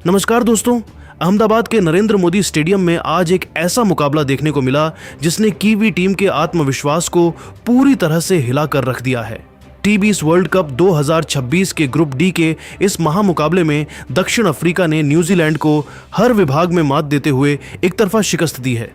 नमस्कार दोस्तों। अहमदाबाद के नरेंद्र मोदी स्टेडियम में आज एक ऐसा मुकाबला देखने को मिला जिसने कीवी टीम के आत्मविश्वास को पूरी तरह से हिलाकर रख दिया है। टी20 वर्ल्ड कप 2026 के ग्रुप डी के इस महामुकाबले में दक्षिण अफ्रीका ने न्यूजीलैंड को हर विभाग में मात देते हुए एक तरफा शिकस्त दी है।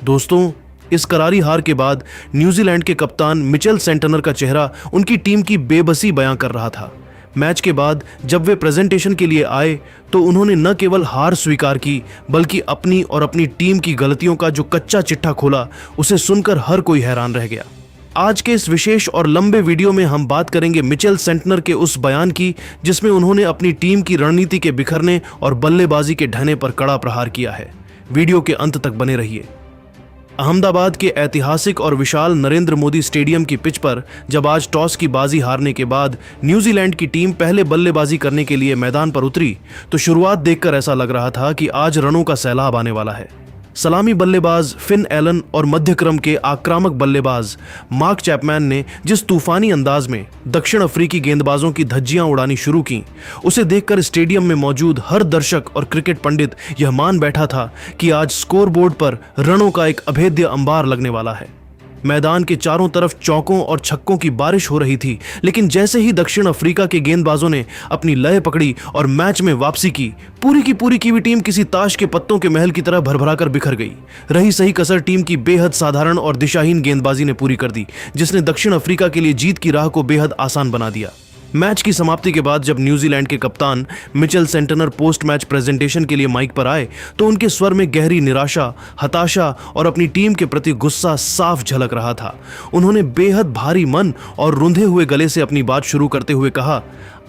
दोस्तों, इस करारी हार के बाद न्यूजीलैंड के कप्तान मिचेल सेंटनर का चेहरा उनकी टीम की बेबसी बयां कर रहा था। मैच के बाद जब वे प्रेजेंटेशन के लिए आए तो उन्होंने न केवल हार स्वीकार की बल्कि अपनी और अपनी टीम की गलतियों का जो कच्चा चिट्ठा खोला उसे सुनकर हर कोई हैरान रह गया। आज के इस विशेष और लंबे वीडियो में हम बात करेंगे मिचेल सेंटनर के उस बयान की जिसमें उन्होंने अपनी टीम की रणनीति के बिखरने और बल्लेबाजी के ढहने पर कड़ा प्रहार किया है। वीडियो के अंत तक बने रहिए। अहमदाबाद के ऐतिहासिक और विशाल नरेंद्र मोदी स्टेडियम की पिच पर जब आज टॉस की बाजी हारने के बाद न्यूजीलैंड की टीम पहले बल्लेबाजी करने के लिए मैदान पर उतरी तो शुरुआत देखकर ऐसा लग रहा था कि आज रनों का सैलाब आने वाला है। सलामी बल्लेबाज फिन एलन और मध्यक्रम के आक्रामक बल्लेबाज मार्क चैपमैन ने जिस तूफानी अंदाज में दक्षिण अफ्रीकी गेंदबाजों की धज्जियां उड़ानी शुरू की, उसे देखकर स्टेडियम में मौजूद हर दर्शक और क्रिकेट पंडित यह मान बैठा था कि आज स्कोरबोर्ड पर रनों का एक अभेद्य अंबार लगने वाला है। मैदान के चारों तरफ चौकों और छक्कों की बारिश हो रही थी, लेकिन जैसे ही दक्षिण अफ्रीका के गेंदबाजों ने अपनी लय पकड़ी और मैच में वापसी की, पूरी की पूरी कीवी टीम किसी ताश के पत्तों के महल की तरह भरभराकर बिखर गई। रही सही कसर टीम की बेहद साधारण और दिशाहीन गेंदबाजी ने पूरी कर दी, जिसने दक्षिण अफ्रीका के लिए जीत की राह को बेहद आसान बना दिया। मैच की समाप्ति के बाद जब न्यूजीलैंड के कप्तान Mitchell Santner post match presentation के लिए माइक पर आए तो उनके स्वर में गहरी निराशा, हताशा और अपनी टीम के प्रति गुस्सा साफ झलक रहा था। उन्होंने बेहद भारी मन और रुंधे हुए गले से अपनी बात शुरू करते हुए कहा,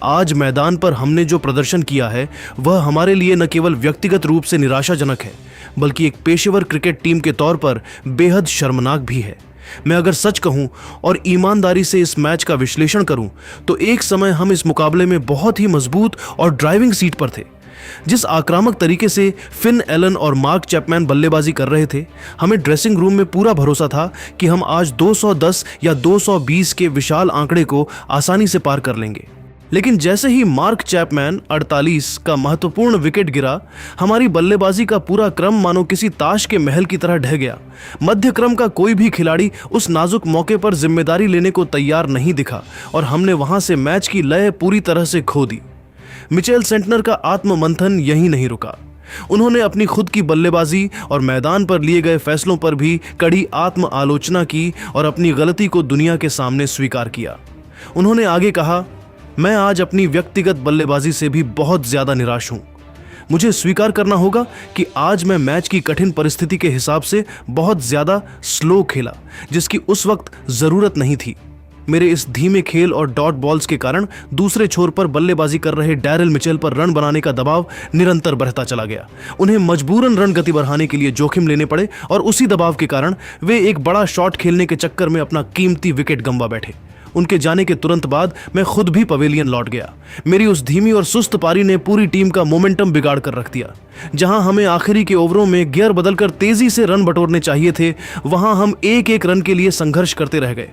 आज मैदान पर हमने जो प्रदर्शन किया है वह हमारे लिए न केवल व्यक्तिगत रूप से निराशाजनक है बल्कि एक पेशेवर क्रिकेट टीम के तौर पर बेहद शर्मनाक भी है। मैं अगर सच कहूं और ईमानदारी से इस मैच का विश्लेषण करूं तो एक समय हम इस मुकाबले में बहुत ही मजबूत और ड्राइविंग सीट पर थे। जिस आक्रामक तरीके से फिन एलन और मार्क चैपमैन बल्लेबाजी कर रहे थे, हमें ड्रेसिंग रूम में पूरा भरोसा था कि हम आज 210 या 220 के विशाल आंकड़े को आसानी से पार कर लेंगे। लेकिन जैसे ही मार्क चैपमैन 48 का महत्वपूर्ण विकेट गिरा, हमारी बल्लेबाजी का पूरा क्रम मानो किसी ताश के महल की तरह ढह गया। मध्य क्रम का कोई भी खिलाड़ी उस नाजुक मौके पर जिम्मेदारी लेने को तैयार नहीं दिखा और हमने वहां से मैच की लय पूरी तरह से खो दी। मिचेल सेंटनर का आत्ममंथन यहीं नहीं रुका। उन्होंने अपनी खुद की बल्लेबाजी और मैदान पर लिए गए फैसलों पर भी कड़ी आत्म आलोचना की और अपनी गलती को दुनिया के सामने स्वीकार किया। उन्होंने आगे कहा, मैं आज अपनी व्यक्तिगत बल्लेबाजी से भी बहुत ज्यादा निराश हूं। मुझे स्वीकार करना होगा कि आज मैं मैच की कठिन परिस्थिति के हिसाब से बहुत ज्यादा स्लो खेला, जिसकी उस वक्त जरूरत नहीं थी। मेरे इस धीमे खेल और डॉट बॉल्स के कारण दूसरे छोर पर बल्लेबाजी कर रहे डैरिल मिचेल पर रन बनाने का दबाव निरंतर बढ़ता चला गया। उन्हें मजबूरन रन गति बढ़ाने के लिए जोखिम लेने पड़े और उसी दबाव के कारण वे एक बड़ा शॉट खेलने के चक्कर में अपना कीमती विकेट गंवा बैठे। उनके जाने के तुरंत बाद मैं खुद भी पवेलियन लौट गया। मेरी उस धीमी और सुस्त पारी ने पूरी टीम का मोमेंटम बिगाड़ कर रख दिया। जहां हमें आखिरी के ओवरों में गियर बदलकर तेजी से रन बटोरने चाहिए थे, वहां हम एक एक रन के लिए संघर्ष करते रह गए।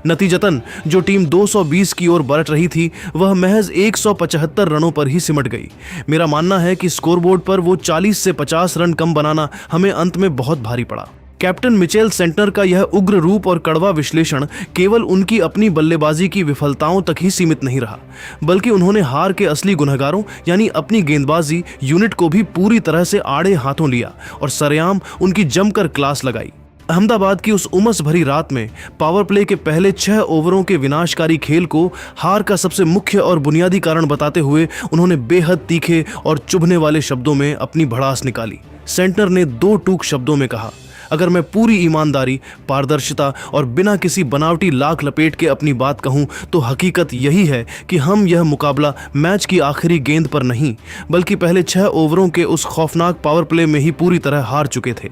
नतीजतन जो टीम 220 की ओर बढ़ रही थी वह महज 175 रनों पर ही सिमट गई। मेरा मानना है कि स्कोरबोर्ड पर वो 40 से 50 रन कम बनाना हमें अंत में बहुत भारी पड़ा। कैप्टन मिचेल सेंटनर का यह उग्र रूप और कड़वा विश्लेषण केवल उनकी अपनी बल्लेबाजी की विफलताओं तक ही सीमित नहीं रहा, बल्कि उन्होंने हार के असली गुनहगारों यानी अपनी गेंदबाजी यूनिट को भी पूरी तरह से आड़े हाथों लिया और सरेआम उनकी जमकर क्लास लगाई। अहमदाबाद की उस उमस भरी रात में पावर प्ले के पहले 6 ओवरों के विनाशकारी खेल को हार का सबसे मुख्य और बुनियादी कारण बताते हुए उन्होंने बेहद तीखे और चुभने वाले शब्दों में अपनी भड़ास निकाली। सेंटनर ने 2 टूक शब्दों में कहा, अगर मैं पूरी ईमानदारी, पारदर्शिता और बिना किसी बनावटी लाख लपेट के अपनी बात कहूं तो हकीकत यही है कि हम यह मुकाबला मैच की आखिरी गेंद पर नहीं बल्कि पहले 6 ओवरों के उस खौफनाक पावर प्ले में ही पूरी तरह हार चुके थे।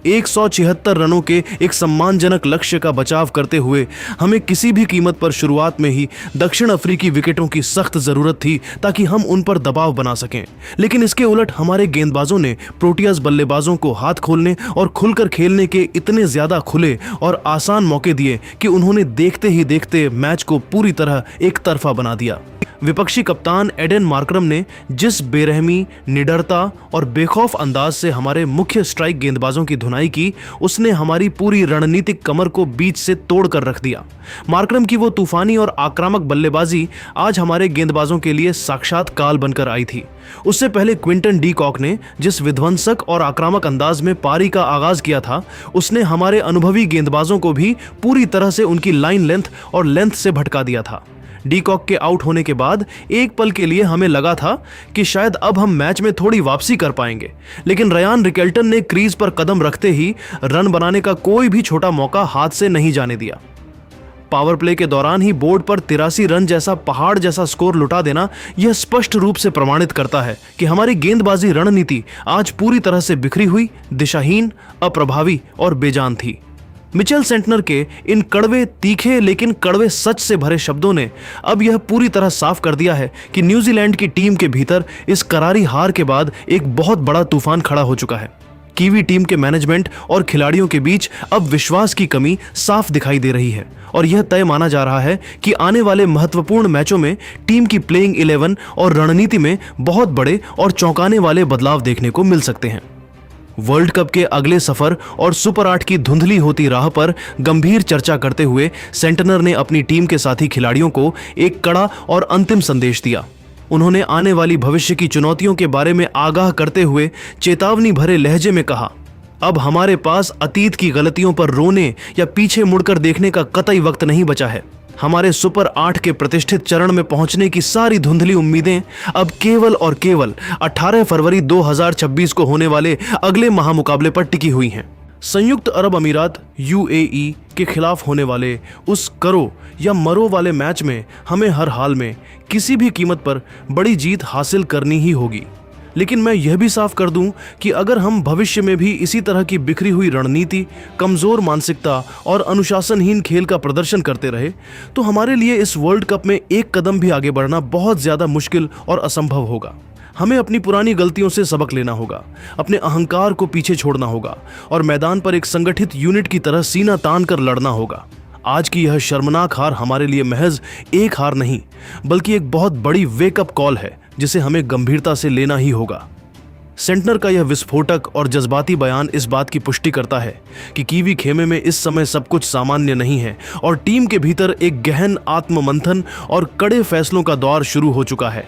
176 रनों के एक सम्मानजनक लक्ष्य का बचाव करते हुए हमें किसी भी कीमत पर शुरुआत में ही दक्षिण अफ्रीकी विकेटों की सख्त जरूरत थी ताकि हम उन पर दबाव बना सकें। लेकिन इसके उलट हमारे गेंदबाजों ने प्रोटियाज बल्लेबाजों को हाथ खोलने और खुलकर खेलने के इतने ज्यादा खुले और आसान मौके दिए कि उन्होंने देखते ही देखते मैच को पूरी तरह एक तरफा बना दिया। विपक्षी कप्तान एडन मार्करम ने जिस बेरहमी, निडरता और बेखौफ अंदाज से हमारे मुख्य स्ट्राइक गेंदबाजों की धुनाई की, उसने हमारी पूरी रणनीतिक कमर को बीच से तोड़ कर रख दिया। मार्करम की वो तूफानी और आक्रामक बल्लेबाजी आज हमारे गेंदबाजों के लिए साक्षात काल बनकर आई थी। उससे पहले क्विंटन डी कॉक ने जिस विध्वंसक और आक्रामक अंदाज में पारी का आगाज किया था, उसने हमारे अनुभवी गेंदबाजों को भी पूरी तरह से उनकी लाइन लेंथ और लेंथ से भटका दिया था। डी कॉक के आउट होने के बाद एक पल के लिए हमें लगा था कि शायद अब हम मैच में थोड़ी वापसी कर पाएंगे, लेकिन रयान रिकेल्टन ने क्रीज पर कदम रखते ही रन बनाने का कोई भी छोटा मौका हाथ से नहीं जाने दिया। पावर प्ले के दौरान ही बोर्ड पर 83 रन जैसा पहाड़ जैसा स्कोर लुटा देना यह स्पष्ट रूप से प्रमाणित करता है कि हमारी गेंदबाजी रणनीति आज पूरी तरह से बिखरी हुई, दिशाहीन, अप्रभावी और बेजान थी। मिचेल सेंटनर के इन कड़वे, तीखे लेकिन कड़वे सच से भरे शब्दों ने अब यह पूरी तरह साफ कर दिया है कि न्यूजीलैंड की टीम के भीतर इस करारी हार के बाद एक बहुत बड़ा तूफान खड़ा हो चुका है। कीवी टीम के मैनेजमेंट और खिलाड़ियों के बीच अब विश्वास की कमी साफ दिखाई दे रही है और यह तय माना जा रहा है कि आने वाले महत्वपूर्ण मैचों में टीम की प्लेइंग 11 और रणनीति में बहुत बड़े और चौंकाने वाले बदलाव देखने को मिल सकते हैं। वर्ल्ड कप के अगले सफर और सुपर 8 की धुंधली होती राह पर गंभीर चर्चा करते हुए सेंटनर ने अपनी टीम के साथी खिलाड़ियों को एक कड़ा और अंतिम संदेश दिया। उन्होंने आने वाली भविष्य की चुनौतियों के बारे में आगाह करते हुए चेतावनी भरे लहजे में कहा, अब हमारे पास अतीत की गलतियों पर रोने या पीछे मुड़कर देखने का कतई वक्त नहीं बचा है। हमारे सुपर 8 के प्रतिष्ठित चरण में पहुंचने की सारी धुंधली उम्मीदें अब केवल और केवल 18 फरवरी 2026 को होने वाले अगले महामुकाबले पर टिकी हुई हैं। संयुक्त अरब अमीरात UAE के खिलाफ होने वाले उस करो या मरो वाले मैच में हमें हर हाल में किसी भी कीमत पर बड़ी जीत हासिल करनी ही होगी। लेकिन मैं यह भी साफ कर दूं कि अगर हम भविष्य में भी इसी तरह की बिखरी हुई रणनीति, कमजोर मानसिकता और अनुशासनहीन खेल का प्रदर्शन करते रहे, तो हमारे लिए इस वर्ल्ड कप में एक कदम भी आगे बढ़ना बहुत ज्यादा मुश्किल और असंभव होगा। हमें अपनी पुरानी गलतियों से सबक लेना होगा, अपने अहंकार को पीछे छोड़ना होगा और मैदान पर एक संगठित यूनिट की तरह सीना तान कर लड़ना होगा। आज की यह शर्मनाक हार हमारे लिए महज एक हार नहीं, बल्कि एक बहुत बड़ी वेकअप कॉल है जिसे हमें गंभीरता से लेना ही होगा। सेंटनर का यह विस्फोटक और जज्बाती बयान इस बात की पुष्टि करता है कि कीवी खेमे में इस समय सब कुछ सामान्य नहीं है और टीम के भीतर एक गहन आत्ममंथन और कड़े फैसलों का दौर शुरू हो चुका है।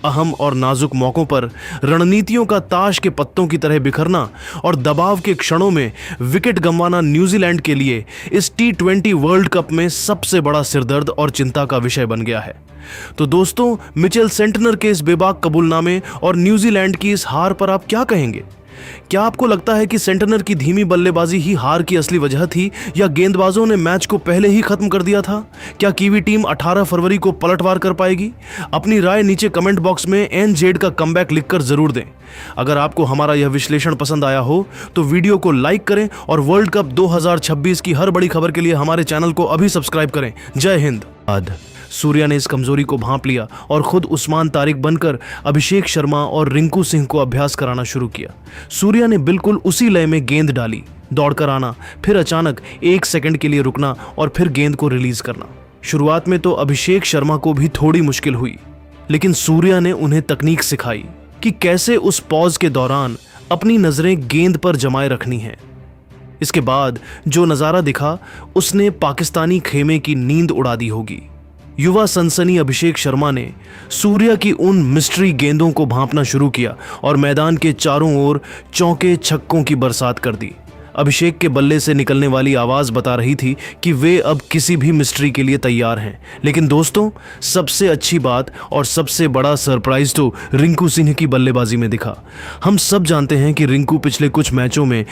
अहम और नाजुक मौकों पर रणनीतियों का ताश के पत्तों की तरह बिखरना और दबाव के क्षणों में विकेट गंवाना न्यूजीलैंड के लिए इस T20 वर्ल्ड कप में सबसे बड़ा सिरदर्द और चिंता का विषय बन गया है। तो दोस्तों, मिचेल सेंटनर के इस बेबाक कबूलनामे और न्यूजीलैंड की इस हार पर आप क्या कहेंगे? क्या आपको लगता है कि सेंटनर की धीमी बल्लेबाजी ही हार की असली वजह थी या गेंदबाजों ने मैच को पहले ही खत्म कर दिया था? क्या कीवी टीम 18 फरवरी को पलटवार कर पाएगी? अपनी राय नीचे कमेंट बॉक्स में एनजेड का कमबैक लिखकर जरूर दें। अगर आपको हमारा यह विश्लेषण पसंद आया हो तो वीडियो को लाइक करें और वर्ल्ड कप 2026 की हर बड़ी खबर के लिए हमारे चैनल को अभी सब्सक्राइब करें। जय हिंद। सूर्या ने इस कमजोरी को भांप लिया और खुद उस्मान तारिक बनकर अभिषेक शर्मा और रिंकू सिंह को अभ्यास कराना शुरू किया। सूर्या ने बिल्कुल उसी लय में गेंद डाली, दौड़कर आना, फिर अचानक 1 सेकंड के लिए रुकना और फिर गेंद को रिलीज करना। शुरुआत में तो अभिषेक शर्मा को भी थोड़ी मुश्किल हुई, लेकिन सूर्या ने उन्हें तकनीक सिखाई कि कैसे उस पॉज के दौरान अपनी नजरें गेंद पर जमाए रखनी है। इसके बाद जो नजारा दिखा उसने पाकिस्तानी खेमे की नींद उड़ा दी होगी। युवा सनसनी अभिषेक शर्मा ने सूर्या की उन मिस्ट्री गेंदों को भांपना शुरू किया और मैदान के चारों ओर चौके छक्कों की बरसात कर दी। अभिषेक के बल्ले से निकलने वाली आवाज बता रही थी कि वे अब किसी भी मिस्ट्री के लिए तैयार हैं। लेकिन दोस्तों, सबसे अच्छी बात और सबसे बड़ा सरप्राइज तो रिंकू सिंह की बल्लेबाजी में दिखा। हम सब जानते हैं कि रिंकू पिछले कुछ मैचों में